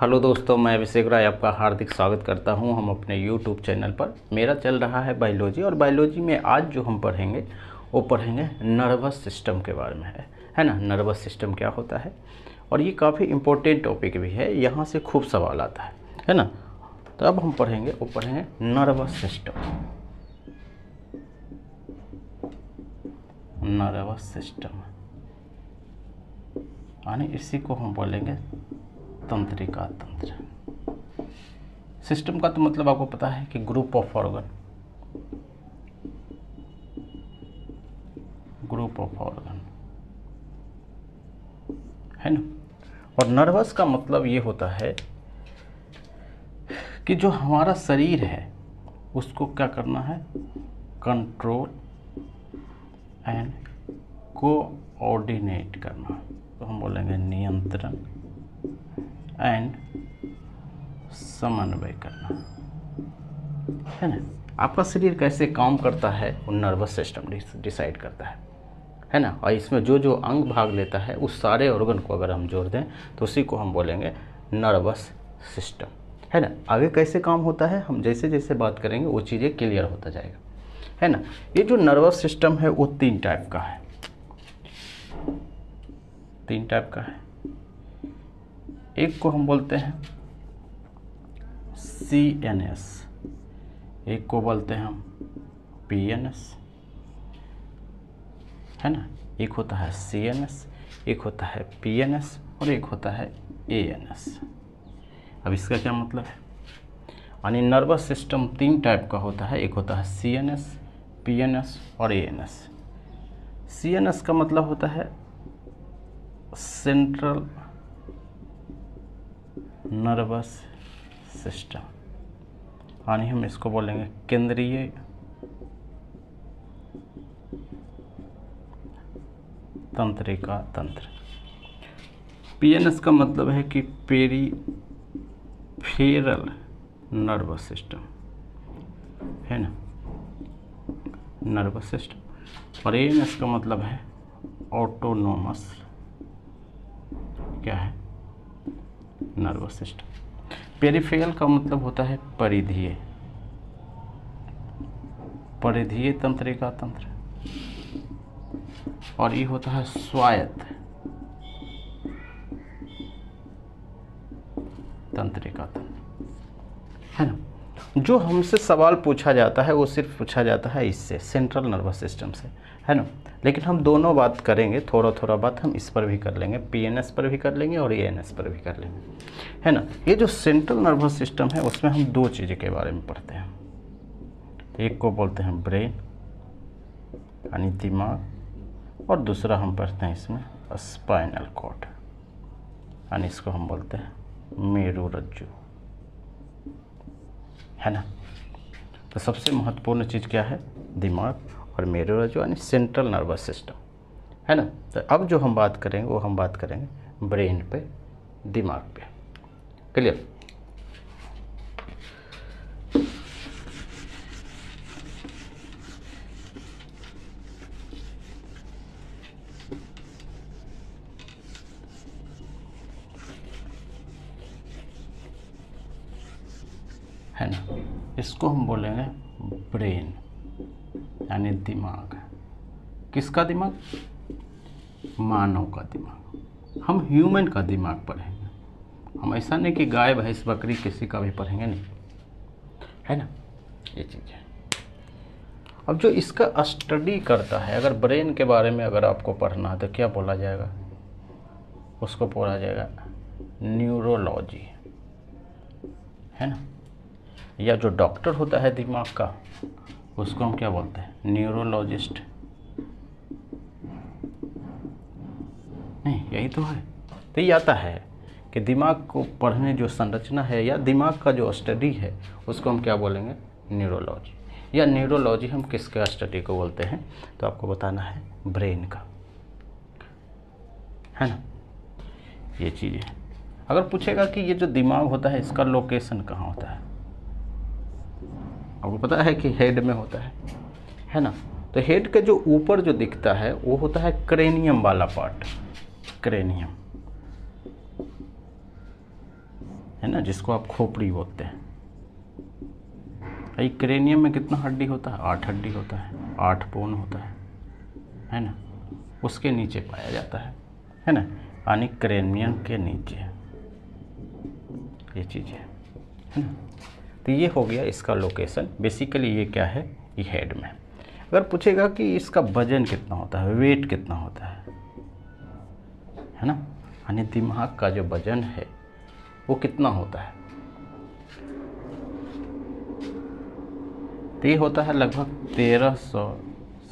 Hello दोस्तों, मैं अभिषेक राय आपका हार्दिक स्वागत करता हूं हम अपने YouTube चैनल पर। मेरा चल रहा है बायोलॉजी, और बायोलॉजी में आज जो हम पढ़ेंगे वो पढ़ेंगे नर्वस सिस्टम के बारे में है ना। नर्वस सिस्टम क्या होता है, और ये काफ़ी इम्पोर्टेंट टॉपिक भी है, यहाँ से खूब सवाल आता है ना। तो अब हम पढ़ेंगे नर्वस सिस्टम। नर्वस सिस्टम यानी इसी को हम बोलेंगे तंत्रिका तंत्र। सिस्टम का तो मतलब आपको पता है कि ग्रुप ऑफ ऑर्गन, है ना। और नर्वस का मतलब ये होता है कि जो हमारा शरीर है उसको क्या करना है, कंट्रोल एंड कोऑर्डिनेट करना। तो हम बोलेंगे नियंत्रण एंड समन्वय करना, है ना। आपका शरीर कैसे काम करता है वो नर्वस सिस्टम डिसाइड करता है ना। और इसमें जो जो अंग भाग लेता है उस सारे ऑर्गन को अगर हम जोड़ दें तो उसी को हम बोलेंगे नर्वस सिस्टम, है ना। आगे कैसे काम होता है हम जैसे जैसे बात करेंगे वो चीज़ें क्लियर होता जाएगा, है ना। ये जो नर्वस सिस्टम है वो तीन टाइप का है। एक को हम बोलते हैं CNS, एक को बोलते हैं हम PNS, है ना। एक होता है CNS, एक होता है PNS और एक होता है ANS। अब इसका क्या मतलब है, यानी नर्वस सिस्टम तीन टाइप का होता है। एक होता है CNS, PNS और ANS। CNS का मतलब होता है सेंट्रल नर्वस सिस्टम, यानी हम इसको बोलेंगे केंद्रीय तंत्रिका तंत्र। PNS का मतलब है कि पेरीफेरल नर्वस सिस्टम, है ना, नर्वस सिस्टम। और ANS का मतलब है ऑटोनोमस, क्या है, नर्वस सिस्टम। पेरिफेरल का मतलब होता है परिधीय तंत्रिका तंत्र, और ये होता है स्वायत्त तंत्रिका तंत्र, है ना। जो हमसे सवाल पूछा जाता है वो सिर्फ पूछा जाता है इससे, सेंट्रल नर्वस सिस्टम से, है ना। लेकिन हम दोनों बात करेंगे, थोड़ा थोड़ा बात हम इस पर भी कर लेंगे, PNS पर भी कर लेंगे और ANS पर भी कर लेंगे, है ना। ये जो सेंट्रल नर्वस सिस्टम है उसमें हम दो चीज़ों के बारे में पढ़ते हैं। एक को बोलते हैं ब्रेन यानी दिमाग, और दूसरा हम पढ़ते हैं इसमें स्पाइनल कॉर्ड, यानी इसको हम बोलते हैं मेरुरज्जु, है ना। तो सबसे महत्वपूर्ण चीज़ क्या है, दिमाग और मेरुरज्जु यानी सेंट्रल नर्वस सिस्टम, है ना। तो अब जो हम बात करेंगे वो हम बात करेंगे ब्रेन पे, दिमाग पे। क्लियर। है ना, इसको हम बोलेंगे ब्रेन यानी दिमाग। किसका दिमाग, मानव का दिमाग। हम ह्यूमन का दिमाग पढ़ेंगे, हम ऐसा नहीं कि गाय भैंस बकरी किसी का भी पढ़ेंगे नहीं, है ना, ये चीज़ है। अब जो इसका स्टडी करता है, अगर ब्रेन के बारे में अगर आपको पढ़ना है तो क्या बोला जाएगा, उसको बोला जाएगा न्यूरोलॉजी, है ना। या जो डॉक्टर होता है दिमाग का उसको हम क्या बोलते हैं, न्यूरोलॉजिस्ट। नहीं, यही तो है। तो ये आता है कि दिमाग को पढ़ने जो संरचना है या दिमाग का जो स्टडी है उसको हम क्या बोलेंगे, न्यूरोलॉजी। या न्यूरोलॉजी हम किसके स्टडी को बोलते हैं, तो आपको बताना है ब्रेन का, है ना। ये चीज़ है। अगर पूछेगा कि ये जो दिमाग होता है इसका लोकेशन कहाँ होता है, आपको पता है कि हेड में होता है ना। तो हेड के जो ऊपर जो दिखता है वो होता है क्रेनियम वाला पार्ट, क्रेनियम, है ना, जिसको आप खोपड़ी बोलते हैं। भाई क्रेनियम में कितना हड्डी होता है? 8 हड्डी होता है, 8 बोन होता है ना, उसके नीचे पाया जाता है ना, यानी क्रेनियम के नीचे ये चीज़ है ना। तो ये हो गया इसका लोकेशन। बेसिकली ये क्या है, ये हेड में। अगर पूछेगा कि इसका वजन कितना होता है, वेट कितना होता है ना, यानी दिमाग का जो वजन है वो कितना होता है, तो ये होता है लगभग 1300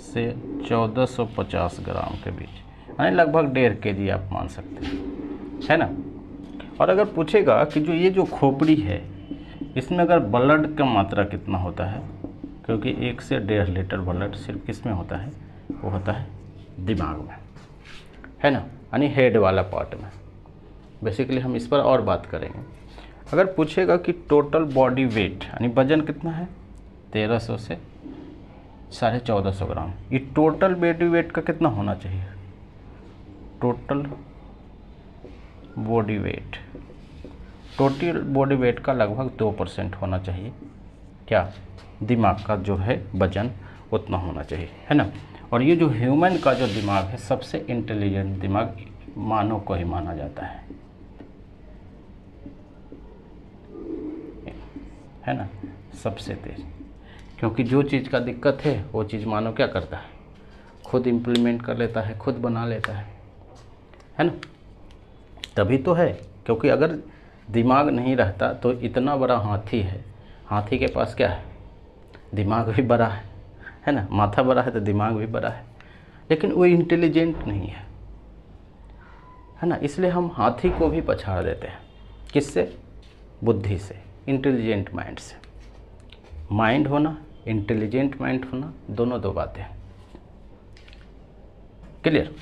से 1450 ग्राम के बीच, यानी लगभग 1.5 kg आप मान सकते हैं, है ना। और अगर पूछेगा कि जो ये जो खोपड़ी है इसमें अगर ब्लड का मात्रा कितना होता है, क्योंकि 1 से 1.5 लीटर ब्लड सिर्फ किस में होता है, वो होता है दिमाग में, है ना, यानी हेड वाला पार्ट में। बेसिकली हम इस पर और बात करेंगे। अगर पूछेगा कि टोटल बॉडी वेट यानी वजन कितना है, 1300 से 1450 ग्राम, ये टोटल बॉडी वेट का कितना होना चाहिए, total body weight, total body weight का लगभग 2% होना चाहिए, क्या, दिमाग का जो है वजन उतना होना चाहिए, है ना। और ये जो ह्यूमन का जो दिमाग है सबसे इंटेलिजेंट दिमाग मानव को ही माना जाता है ना, सबसे तेज, क्योंकि जो चीज़ का दिक्कत है वो चीज़ मानव क्या करता है, खुद इम्प्लीमेंट कर लेता है, खुद बना लेता है ना। तभी तो है, क्योंकि अगर दिमाग नहीं रहता तो इतना बड़ा हाथी है, हाथी के पास क्या है, दिमाग भी बड़ा है ना, माथा बड़ा है तो दिमाग भी बड़ा है, लेकिन वो इंटेलिजेंट नहीं है ना। इसलिए हम हाथी को भी पछाड़ देते हैं, किससे, बुद्धि से, इंटेलिजेंट माइंड से। माइंड होना, इंटेलिजेंट माइंड होना, दोनों दो बातें हैं, क्लियर,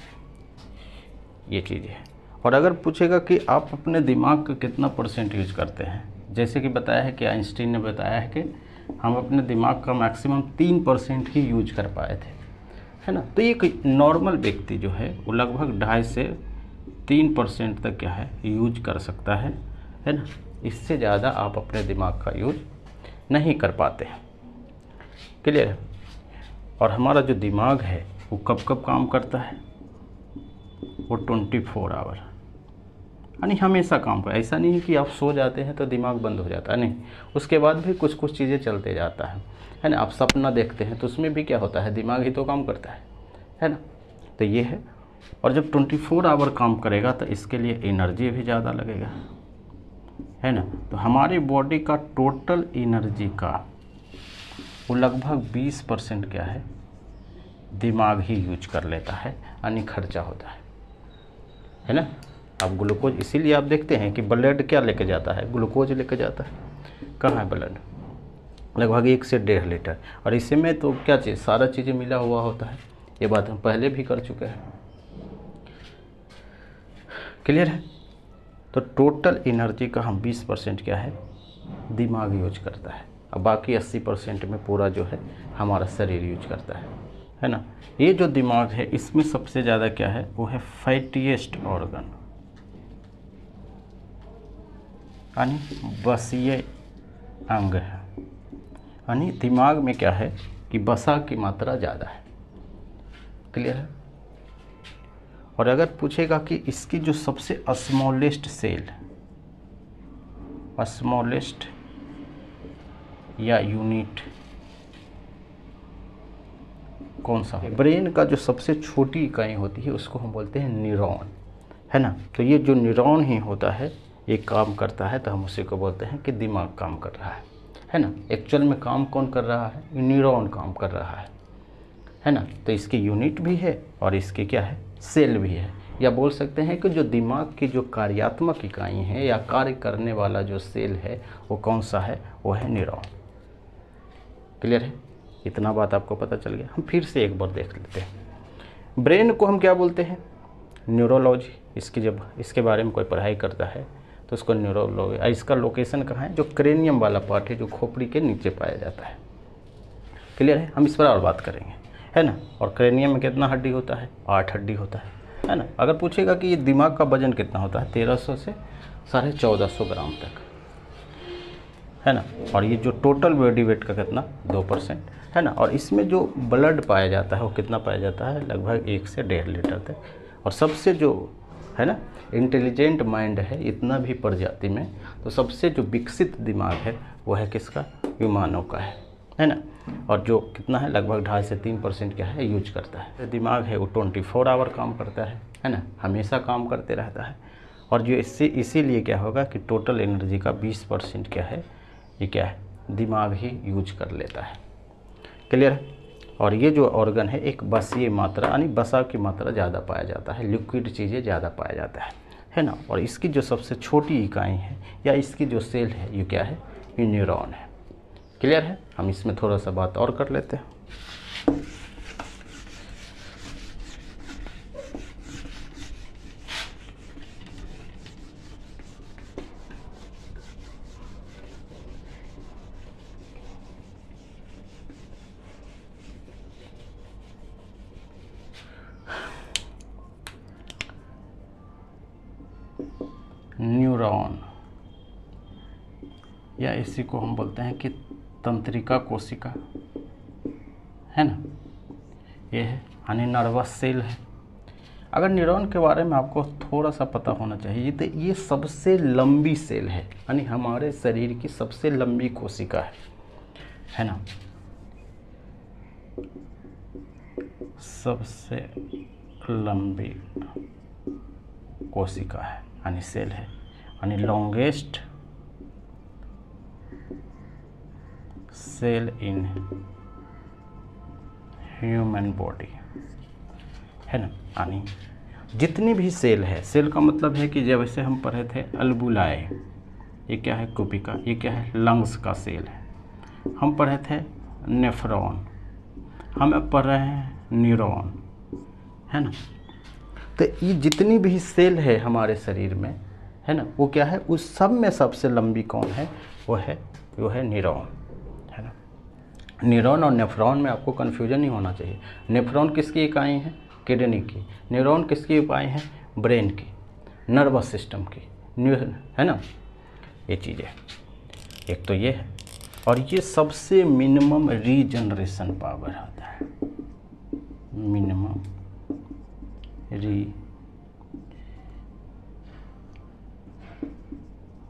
ये चीज़ है। और अगर पूछेगा कि आप अपने दिमाग का कितना % यूज करते हैं, जैसे कि बताया है कि आइंस्टीन ने बताया है कि हम अपने दिमाग का मैक्सिमम 3% ही यूज कर पाए थे, है ना। तो एक नॉर्मल व्यक्ति जो है वो लगभग 2.5 से 3% तक क्या है यूज कर सकता है ना। इससे ज़्यादा आप अपने दिमाग का यूज नहीं कर पाते हैं, क्लियर है। और हमारा जो दिमाग है वो कब कब काम करता है, वो 24 आवर, यानी हमेशा काम पर। ऐसा नहीं है कि आप सो जाते हैं तो दिमाग बंद हो जाता है, नहीं, उसके बाद भी कुछ कुछ चीज़ें चलते जाता है ना। आप सपना देखते हैं तो उसमें भी क्या होता है, दिमाग ही तो काम करता है ना। तो ये है। और जब 24 आवर काम करेगा तो इसके लिए एनर्जी भी ज़्यादा लगेगा, है ना। तो हमारी बॉडी का टोटल एनर्जी का वो लगभग 20% क्या है, दिमाग ही यूज कर लेता है, यानी खर्चा होता है ना। अब ग्लूकोज, इसीलिए आप देखते हैं कि ब्लड क्या लेके जाता है, ग्लूकोज लेके जाता है। कहाँ है ब्लड, लगभग 1 से 1.5 लीटर। और इसी में तो क्या चीज़, सारा चीज़ें मिला हुआ होता है। ये बात हम पहले भी कर चुके हैं, क्लियर है। तो टोटल एनर्जी का हम 20% क्या है, दिमाग यूज करता है, अब बाकी 80% में पूरा जो है हमारा शरीर यूज करता है ना। ये जो दिमाग है इसमें सबसे ज़्यादा क्या है, वो है फैटीएस्ट ऑर्गन, यानी वसीय अंग है। यानी दिमाग में क्या है कि वसा की मात्रा ज़्यादा है, क्लियर है। और अगर पूछेगा कि इसकी जो सबसे स्मॉलेस्ट सेल, स्मॉलेस्ट या यूनिट कौन सा है, ब्रेन का जो सबसे छोटी इकाई होती है उसको हम बोलते हैं न्यूरॉन, है ना। तो ये जो न्यूरॉन ही होता है ये काम करता है, तो हम उसी को बोलते हैं कि दिमाग काम कर रहा है ना। एक्चुअल में काम कौन कर रहा है, न्यूरॉन काम कर रहा है ना। तो इसकी यूनिट भी है और इसकी क्या है, सेल भी है। या बोल सकते हैं कि जो दिमाग की जो कार्यात्मक इकाई है या कार्य करने वाला जो सेल है वो कौन सा है, वो है न्यूरॉन, क्लियर है। इतना बात आपको पता चल गया। हम फिर से एक बार देख लेते हैं। ब्रेन को हम क्या बोलते हैं, न्यूरोलॉजी। इसकी जब इसके बारे में कोई पढ़ाई करता है तो उसको न्यूरोलॉजी। इसका लोकेशन कहाँ है, जो क्रेनियम वाला पार्ट है जो खोपड़ी के नीचे पाया जाता है, क्लियर है। हम इस पर और बात करेंगे, है ना। और क्रेनियम में कितना हड्डी होता है, 8 हड्डी होता है ना। अगर पूछेगा कि ये दिमाग का वजन कितना होता है, 1300 से 1450 ग्राम तक, है ना। और ये जो टोटल बॉडी वेट का कितना 2% है ना। और इसमें जो ब्लड पाया जाता है वो कितना पाया जाता है, लगभग 1 से 1.5 लीटर तक। और सबसे जो है ना इंटेलिजेंट माइंड है इतना भी प्रजाति में, तो सबसे जो विकसित दिमाग है वो है किसका, मानव का है ना। और जो कितना है, लगभग 2.5 से 3% क्या है यूज करता है। दिमाग है वो 24 आवर काम करता है ना, हमेशा काम करते रहता है। और जो इसीलिए क्या होगा कि टोटल एनर्जी का 20% क्या है, ये क्या है, दिमाग ही यूज कर लेता है। क्लियर है। और ये जो ऑर्गन है एक बसीय मात्रा यानी वसा की मात्रा ज़्यादा पाया जाता है, लिक्विड चीज़ें ज़्यादा पाया जाता है ना। और इसकी जो सबसे छोटी इकाई है या इसकी जो सेल है ये क्या है, ये न्यूरॉन है। क्लियर है। हम इसमें थोड़ा सा बात और कर लेते हैं। न्यूरॉन या इसी को हम बोलते हैं कि तंत्रिका कोशिका है ना, ये है यानी नर्वस सेल है। अगर न्यूरॉन के बारे में आपको थोड़ा सा पता होना चाहिए तो ये सबसे लंबी सेल है, यानी हमारे शरीर की सबसे लंबी कोशिका है ना, सबसे लंबी कोशिका है यानी सेल है, यानी longest cell in human body है ना। यानी जितनी भी सेल है, सेल का मतलब है कि जैसे हम पढ़े थे अल्बुलाए, ये क्या है, कुपिका, ये क्या है, लंग्स का सेल है। हम पढ़े थे नेफ्रॉन, हम अब पढ़ रहे हैं न्यूरॉन है ना। तो ये जितनी भी सेल है हमारे शरीर में है ना, वो क्या है, उस सब में सबसे लंबी कौन है, वो है न्यूरॉन है ना। न्यूरॉन और नेफ्रॉन में आपको कन्फ्यूजन नहीं होना चाहिए। नेफ्रॉन किसकी इकाई है, किडनी की। न्यूरॉन किसकी इकाई है, ब्रेन की, नर्वस सिस्टम की, है ना। ये चीज़ें एक तो ये है। और ये सबसे मिनिमम रीजनरेशन पावर होता है, मिनिमम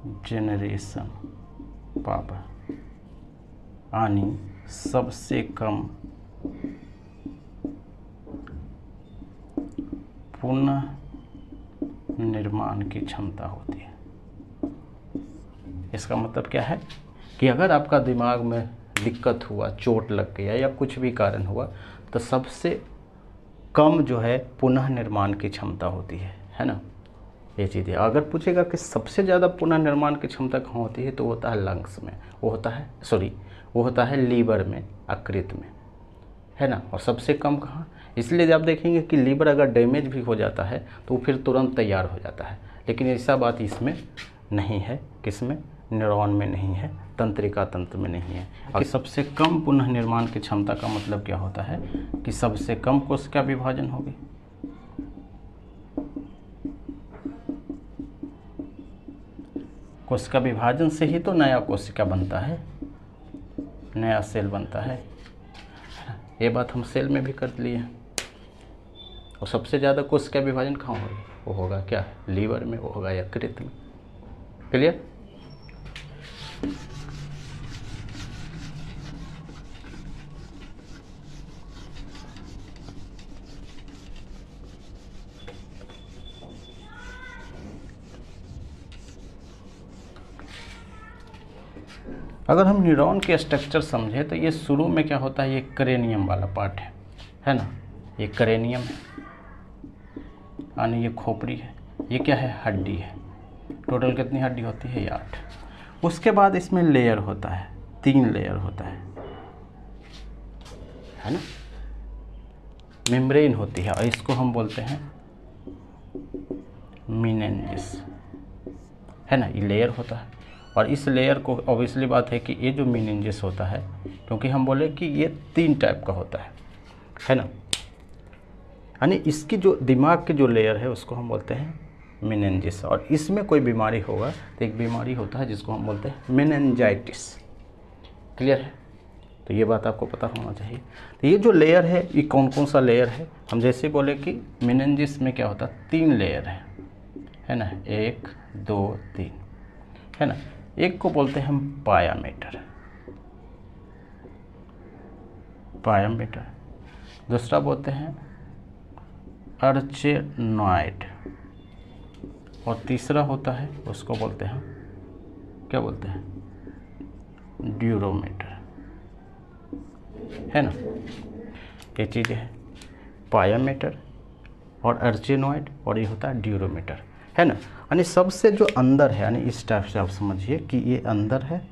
रीजनरेशन पावर, यानी सबसे कम पुनः निर्माण की क्षमता होती है। इसका मतलब क्या है कि अगर आपका दिमाग में दिक्कत हुआ, चोट लग गया या कुछ भी कारण हुआ, तो सबसे कम जो है पुनः निर्माण की क्षमता होती है ना। ये चीज़ें अगर पूछेगा कि सबसे ज़्यादा पुनः निर्माण की क्षमता कहाँ होती है, तो वो होता है लंग्स में, वो होता है लीवर में, यकृत में है ना। और सबसे कम कहाँ, इसलिए आप देखेंगे कि लीवर अगर डैमेज भी हो जाता है तो फिर तुरंत तैयार हो जाता है, लेकिन ऐसा बात इसमें नहीं है। किसमें, न्यूरॉन में नहीं है, तंत्रिका तंत्र में नहीं है। और सबसे कम पुनः निर्माण की क्षमता का मतलब क्या होता है कि सबसे कम कोशिका विभाजन होगी, कोशिका विभाजन से ही तो नया कोशिका बनता है, नया सेल बनता है। ये बात हम सेल में भी कर लिए। और सबसे ज़्यादा कोशिका विभाजन कहाँ होगा, वो होगा क्या, लीवर में, वो होगा यकृत में। क्लियर। अगर हम न्यूरॉन के स्ट्रक्चर समझे तो ये शुरू में क्या होता है, ये क्रेनियम वाला पार्ट है ना, ये क्रेनियम है, यानी ये खोपड़ी है। ये क्या है, हड्डी है। टोटल कितनी हड्डी होती है, 8। उसके बाद इसमें लेयर होता है, 3 लेयर होता है ना। मेम्ब्रेन होती है और इसको हम बोलते हैं मेनिंजेस है ना, ये लेयर होता है। और इस लेयर को ऑब्वियसली बात है कि ये जो मेनिंजेस होता है, क्योंकि हम बोले कि ये 3 टाइप का होता है ना, यानी इसकी जो दिमाग की जो लेयर है उसको हम बोलते हैं मेनिंजिस। और इसमें कोई बीमारी होगा तो एक बीमारी होता है जिसको हम बोलते हैं मेनिंजाइटिस। क्लियर है? तो ये बात आपको पता होना चाहिए। तो ये जो लेयर है ये कौन कौन सा लेयर है, हम जैसे बोले कि मेनिंजिस में क्या होता है 3 लेयर है ना, 1 2 3 है ना। एक को बोलते हैं हम पायामेटर, दूसरा बोलते हैं अर्चेनॉइड, और तीसरा होता है उसको बोलते हैं क्या बोलते हैं ड्यूरोमीटर, है ना। ये चीज़ें है पायामीटर और अर्चेनॉइड, और ये होता है ड्यूरोमीटर, है ना। यानी सबसे जो अंदर है, यानी इस टाइप से आप समझिए कि ये अंदर है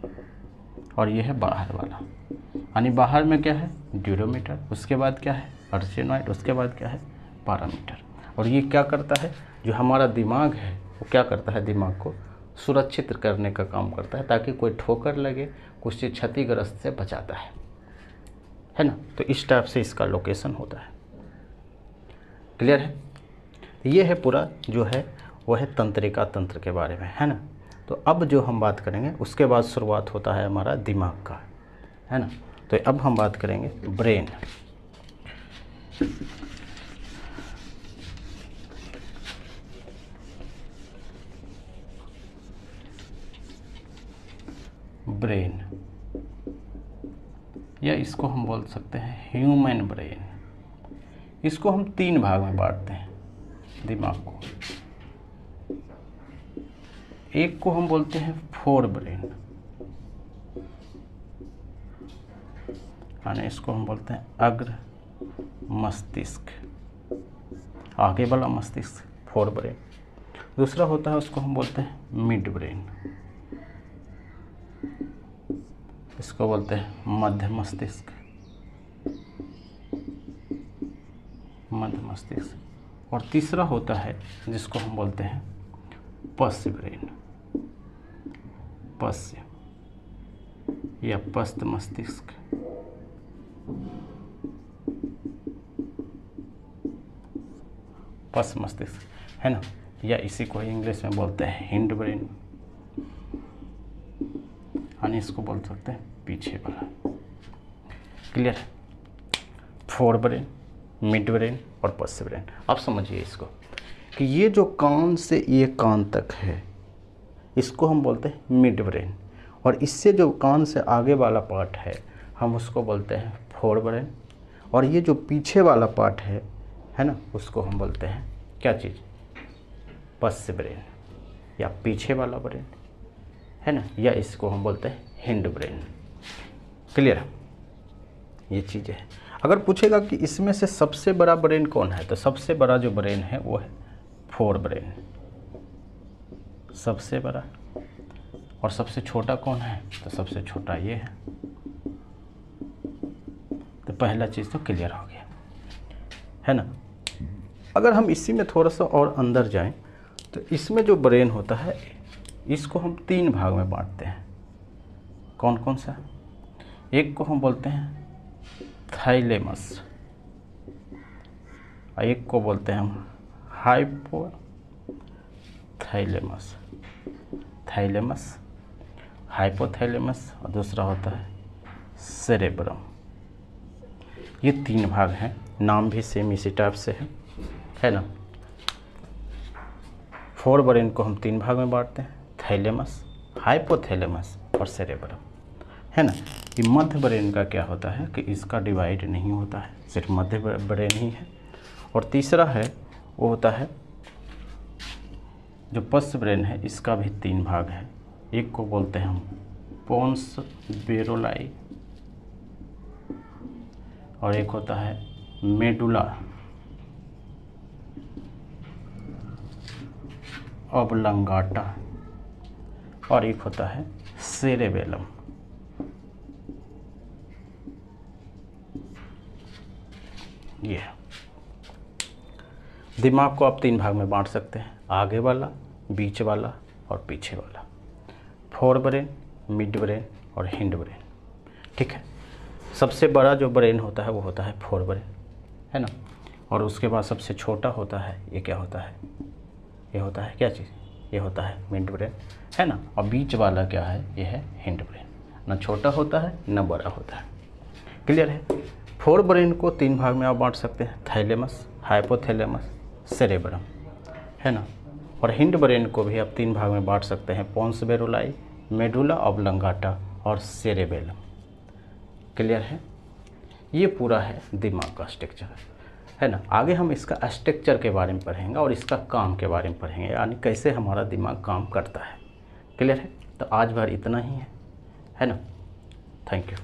और ये है बाहर वाला। यानी बाहर में क्या है ड्यूरोमीटर, उसके बाद क्या है अर्चेनॉइड, उसके बाद क्या है पारामीटर। और ये क्या करता है, जो हमारा दिमाग है वो क्या करता है, दिमाग को सुरक्षित करने का काम करता है, ताकि कोई ठोकर लगे, कुछ चीज़ क्षतिग्रस्त से बचाता है ना। तो इस टाइप से इसका लोकेशन होता है। क्लियर है? ये है पूरा जो है वो है तंत्रिका तंत्र के बारे में, है ना। तो अब जो हम बात करेंगे उसके बाद शुरुआत होता है हमारा दिमाग का, है ना। तो अब हम बात करेंगे ब्रेन। ब्रेन, या इसको हम बोल सकते हैं ह्यूमन ब्रेन। इसको हम 3 भाग में बांटते हैं दिमाग को। एक को हम बोलते हैं फोर ब्रेन, यानी इसको हम बोलते हैं अग्र मस्तिष्क, आगे वाला मस्तिष्क फोर ब्रेन। दूसरा होता है उसको हम बोलते हैं मिड ब्रेन, इसको बोलते हैं मध्य मस्तिष्क, मध्य मस्तिष्क। और तीसरा होता है जिसको हम बोलते हैं पश्च ब्रेन, पश्च या पश्च मस्तिष्क। पश्च मस्तिष्क, है ना, या इसी को इंग्लिश में बोलते हैं हिंड ब्रेन, यानी इसको बोल सकते हैं पीछे वाला। क्लियर है? फोर ब्रेन, मिड ब्रेन और पश्च ब्रेन। आप समझिए इसको कि ये जो कान से ये कान तक है इसको हम बोलते हैं मिड ब्रेन, और इससे जो कान से आगे वाला पार्ट है हम उसको बोलते हैं फोर ब्रेन, और ये जो पीछे वाला पार्ट है ना, उसको हम बोलते हैं क्या चीज़, पश्च ब्रेन या पीछे वाला ब्रेन, है ना, या इसको हम बोलते हैं हिंड ब्रेन। क्लियर? ये चीज़ें हैं। अगर पूछेगा कि इसमें से सबसे बड़ा ब्रेन कौन है, तो सबसे बड़ा जो ब्रेन है वो है फोर ब्रेन, सबसे बड़ा। और सबसे छोटा कौन है, तो सबसे छोटा ये है। तो पहला चीज़ तो क्लियर हो गया, है ना। अगर हम इसी में थोड़ा सा और अंदर जाएं तो इसमें जो ब्रेन होता है इसको हम 3 भाग में बांटते हैं। कौन कौन सा? एक को हम बोलते हैं थाइलेमस, और एक को बोलते हैं हम हाइपोथैलेमस, थैलेमस, हाइपोथैलेमस, और दूसरा होता है सेरेब्रम। ये 3 भाग हैं, नाम भी सेम इसी टाइप से है ना। फोर ब्रेन को हम 3 भाग में बांटते हैं, थैलेमस, हाइपोथैलेमस और सेरेब्रम, है ना। ये मध्य ब्रेन का क्या होता है कि इसका डिवाइड नहीं होता है, सिर्फ मध्य ब्रेन ही है। और तीसरा है वो होता है जो पश्च ब्रेन है, इसका भी 3 भाग है। एक को बोलते हैं हम पोन्स बेरोलाई, और एक होता है मेडुला ऑब्लंगाटा, और एक होता है सेरेबेलम। ये दिमाग को आप 3 भाग में बांट सकते हैं, आगे वाला, बीच वाला और पीछे वाला। फोर ब्रेन, मिड ब्रेन और हिंड ब्रेन, ठीक है। सबसे बड़ा जो ब्रेन होता है वो होता है फोर ब्रेन, है ना। और उसके बाद सबसे छोटा होता है, ये क्या होता है, ये होता है क्या चीज़, ये होता है मिड ब्रेन, है ना। और बीच वाला क्या है, ये है हिंड ब्रेन। ना छोटा होता है ना बड़ा होता है। क्लियर है। फोर ब्रेन को 3 भाग में आप बांट सकते हैं, थैलेमस, हाइपोथैलेमस, सेरेब्रम, है ना। और हिंड ब्रेन को भी आप 3 भाग में बांट सकते हैं, पोन्स बेरुलाई, मेडुला ऑब्लंगाटा और सेरेबेलम। क्लियर है। ये पूरा है दिमाग का स्ट्रक्चर, है ना। आगे हम इसका स्ट्रक्चर के बारे में पढ़ेंगे और इसका काम के बारे में पढ़ेंगे, यानी कैसे हमारा दिमाग काम करता है। क्लियर है। तो आज भर इतना ही है ना। Thank you.